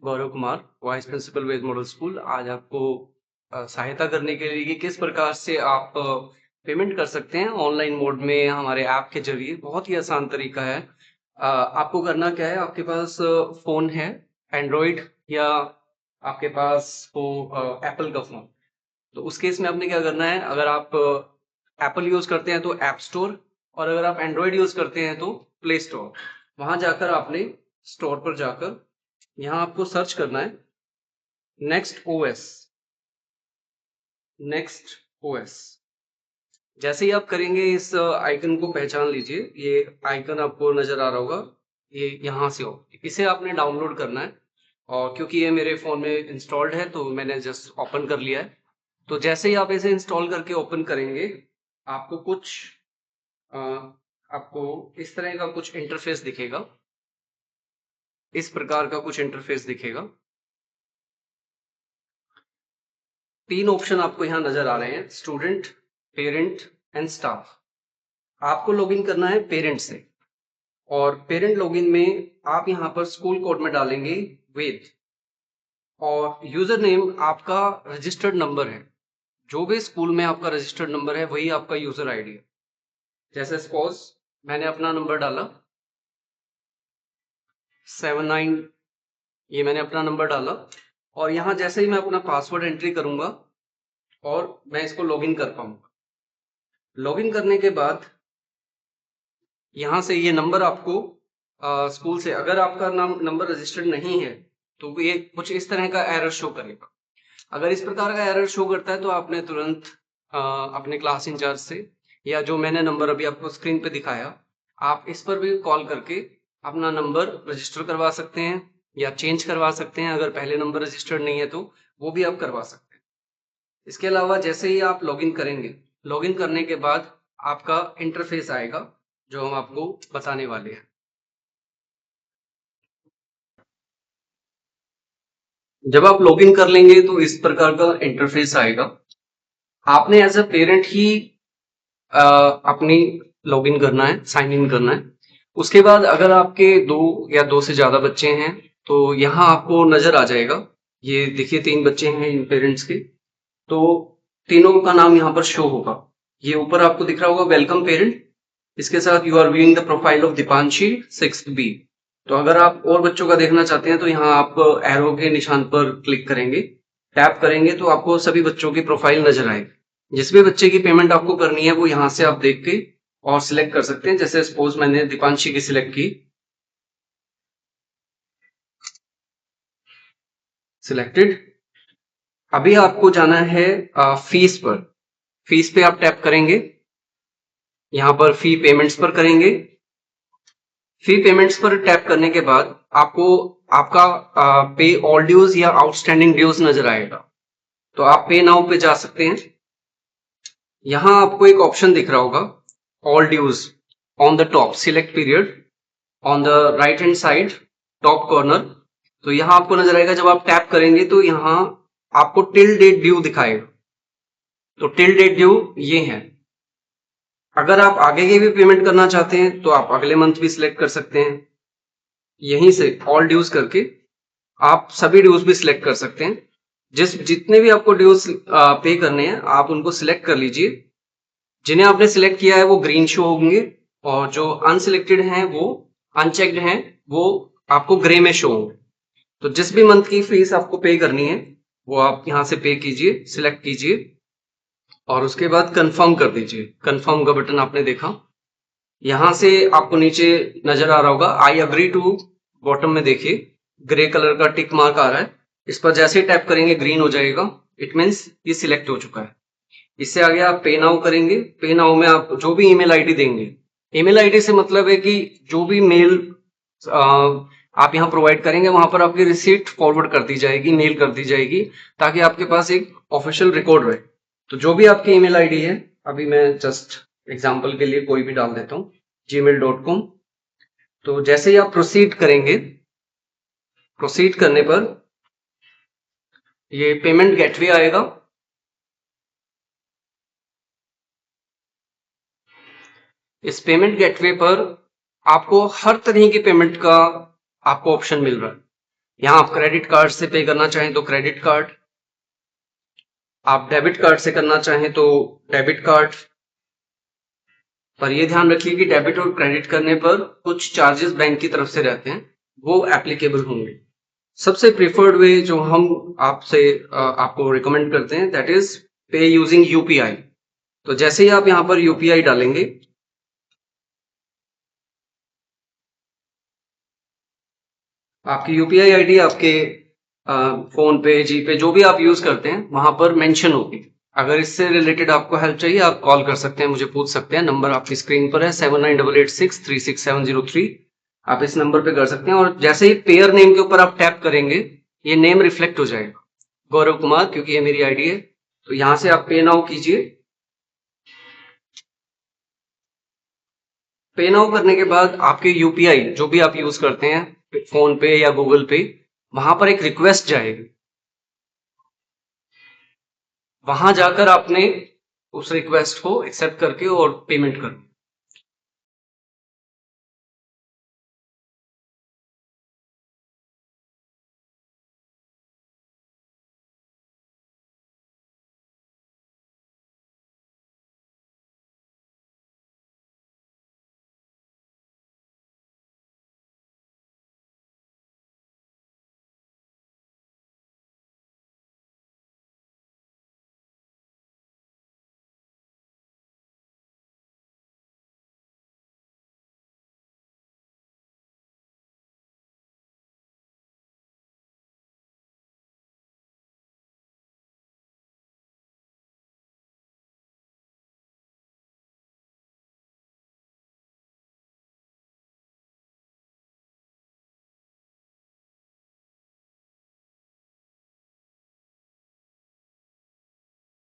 Gaurav Kumar, vice principal वेद model school. आज आपको सहायता करने के लिए कि किस प्रकार से आप पेमेंट कर सकते हैं ऑनलाइन मोड में हमारे ऐप के जरिए। बहुत ही आसान तरीका है। आपको करना क्या है, आपके पास फ़ोन है एंड्रॉयड या आपके पास हो एप्पल का फ़ोन। तो उस केस में आपने क्या करना है, अगर आप एप्पल यूज़ करते हैं तो ऐप स्टोर, और अगर आप एंड्रॉयड यूज़ करते हैं तो प्ले स्टोर। वहाँ जाकर आपने स्टोर पर जाकर यहाँ आपको सर्च करना है नेक्स्ट ओएस। नेक्स्ट ओएस जैसे ही आप करेंगे, इस आइकन को पहचान लीजिए। ये आइकन आपको नजर आ रहा होगा, ये यहाँ से हो। इसे आपने डाउनलोड करना है, और क्योंकि ये मेरे फोन में इंस्टॉल्ड है तो मैंने जस्ट ओपन कर लिया है। तो जैसे ही आप इसे इंस्टॉल करके ओपन करेंगे, आपको कुछ अ, आपको इस तरह का कुछ इंटरफेस दिखेगा। इस प्रकार का कुछ इंटरफेस दिखेगा। 3 ऑप्शन आपको यहाँ नजर आ रहे हैं, स्टूडेंट, पेरेंट एंड स्टाफ। आपको लॉगिन करना है पेरेंट से, और पेरेंट लॉगिन में आप यहाँ पर स्कूल कोड में डालेंगे वेद, और यूजर नेम आपका रजिस्टर्ड नंबर है। जो भी स्कूल में आपका रजिस्टर्ड नंबर है वही आपका यूजर आईडी है। जैसे सपोज मैंने अपना नंबर डाला 79, ये मैंने अपना नंबर डाला, और यहाँ जैसे ही मैं अपना पासवर्ड एंट्री करूंगा और मैं इसको लॉगिन कर पाऊंगा। लॉगिन करने के बाद यहाँ से ये नंबर आपको स्कूल से, अगर आपका नाम नंबर रजिस्टर्ड नहीं है तो ये कुछ इस तरह का एरर शो करेगा। अगर इस प्रकार का एरर शो करता है तो आपने तुरंत अपने क्लास इंचार्ज से, या जो मैंने नंबर अभी आपको स्क्रीन पे दिखाया, आप इस पर भी कॉल करके अपना नंबर रजिस्टर करवा सकते हैं या चेंज करवा सकते हैं। अगर पहले नंबर रजिस्टर्ड नहीं है तो वो भी आप करवा सकते हैं। इसके अलावा जैसे ही आप लॉगिन करेंगे, लॉगिन करने के बाद आपका इंटरफेस आएगा जो हम आपको बताने वाले हैं। जब आप लॉगिन कर लेंगे तो इस प्रकार का इंटरफेस आएगा। आपने एज अ पेरेंट ही अपनी लॉगिन करना है, साइन इन करना है। उसके बाद अगर आपके 2 या 2 से ज्यादा बच्चे हैं तो यहाँ आपको नजर आ जाएगा, ये देखिए 3 बच्चे हैं इन पेरेंट्स के, तो तीनों का नाम यहाँ पर शो होगा। ये ऊपर आपको दिख रहा होगा वेलकम पेरेंट, इसके साथ you are viewing the profile of Deepanshi 6th B. तो अगर आप और बच्चों का देखना चाहते हैं तो यहाँ आप एरो के निशान पर क्लिक करेंगे, टैप करेंगे तो आपको सभी बच्चों की प्रोफाइल नजर आएगी। जिस भी बच्चे की पेमेंट आपको करनी है वो यहाँ से आप देख के और सिलेक्ट कर सकते हैं। जैसे सपोज मैंने दीपांशी की सिलेक्ट की, सिलेक्टेड। अभी आपको जाना है फीस पर। फीस पे आप टैप करेंगे, यहाँ पर फी पेमेंट्स पर करेंगे। फी पेमेंट्स पर टैप करने के बाद आपको आपका पे ऑल ड्यूज या आउटस्टैंडिंग ड्यूज नजर आएगा, तो आप पे नाउ पे जा सकते हैं। यहाँ आपको एक ऑप्शन दिख रहा होगा all dues on the top, select period on the right hand side top corner. तो यहाँ आपको नजर आएगा, जब आप टैप करेंगे तो यहाँ आपको टिल डेट ड्यू दिखाएगा। तो टिल डेट ड्यू ये है। अगर आप आगे की भी पेमेंट करना चाहते हैं तो आप अगले मंथ भी सिलेक्ट कर सकते हैं। यहीं से ऑल ड्यूज करके आप सभी ड्यूज भी सिलेक्ट कर सकते हैं। जितने भी आपको ड्यूज पे करने हैं आप उनको सिलेक्ट कर लीजिए। जिन्हें आपने सिलेक्ट किया है वो ग्रीन शो होंगे, और जो अनसिलेक्टेड हैं वो अनचेक्ड हैं, वो आपको ग्रे में शो होंगे। तो जिस भी मंथ की फीस आपको पे करनी है वो आप यहाँ से पे कीजिए, सिलेक्ट कीजिए, और उसके बाद कंफर्म कर दीजिए। कंफर्म का बटन आपने देखा, यहां से आपको नीचे नजर आ रहा होगा आई अग्री टू, बॉटम में देखिए ग्रे कलर का टिक मार्क आ रहा है। इस पर जैसे ही टैप करेंगे ग्रीन हो जाएगा, इट मीन्स ये सिलेक्ट हो चुका है। इससे आगे आप पे नाउ करेंगे। पे नाउ में आप जो भी ईमेल आईडी देंगे, ईमेल आईडी से मतलब है कि जो भी मेल आप यहाँ प्रोवाइड करेंगे वहां पर आपकी रिसीट फॉरवर्ड कर दी जाएगी, मेल कर दी जाएगी, ताकि आपके पास एक ऑफिशियल रिकॉर्ड रहे। तो जो भी आपकी ईमेल आईडी है, अभी मैं जस्ट एग्जांपल के लिए कोई भी डाल देता हूँ, gmail.com। तो जैसे ही आप प्रोसीड करेंगे, प्रोसीड करने पर ये पेमेंट गेटवे आएगा। इस पेमेंट गेटवे पर आपको हर तरह की पेमेंट का आपको ऑप्शन मिल रहा है। यहाँ आप क्रेडिट कार्ड से पे करना चाहें तो क्रेडिट कार्ड, आप डेबिट कार्ड से करना चाहें तो डेबिट कार्ड। पर ये ध्यान रखिए कि डेबिट और क्रेडिट करने पर कुछ चार्जेस बैंक की तरफ से रहते हैं, वो एप्लीकेबल होंगे। सबसे प्रिफर्ड वे जो हम आपको रिकमेंड करते हैं दैट इज पे यूजिंग यूपीआई। तो जैसे ही आप यहाँ पर यूपीआई डालेंगे, आपकी यूपीआई आईडी आपके फोन पे, जीपे जो भी आप यूज करते हैं वहां पर मेंशन होगी। अगर इससे रिलेटेड आपको हेल्प चाहिए आप कॉल कर सकते हैं, मुझे पूछ सकते हैं। नंबर आपकी स्क्रीन पर है 7988636703। आप इस नंबर पे कर सकते हैं और जैसे ही पेयर नेम के ऊपर आप टैप करेंगे ये नेम रिफ्लेक्ट हो जाएगा, गौरव कुमार, क्योंकि ये मेरी आईडी है। तो यहां से आप पे नाउ कीजिए। पे नाउ करने के बाद आपके यूपीआई जो भी आप यूज करते हैं, फोन पे या गूगल पे, वहां पर एक रिक्वेस्ट जाएगी। वहां जाकर आपने उस रिक्वेस्ट को एक्सेप्ट करके और पेमेंट कर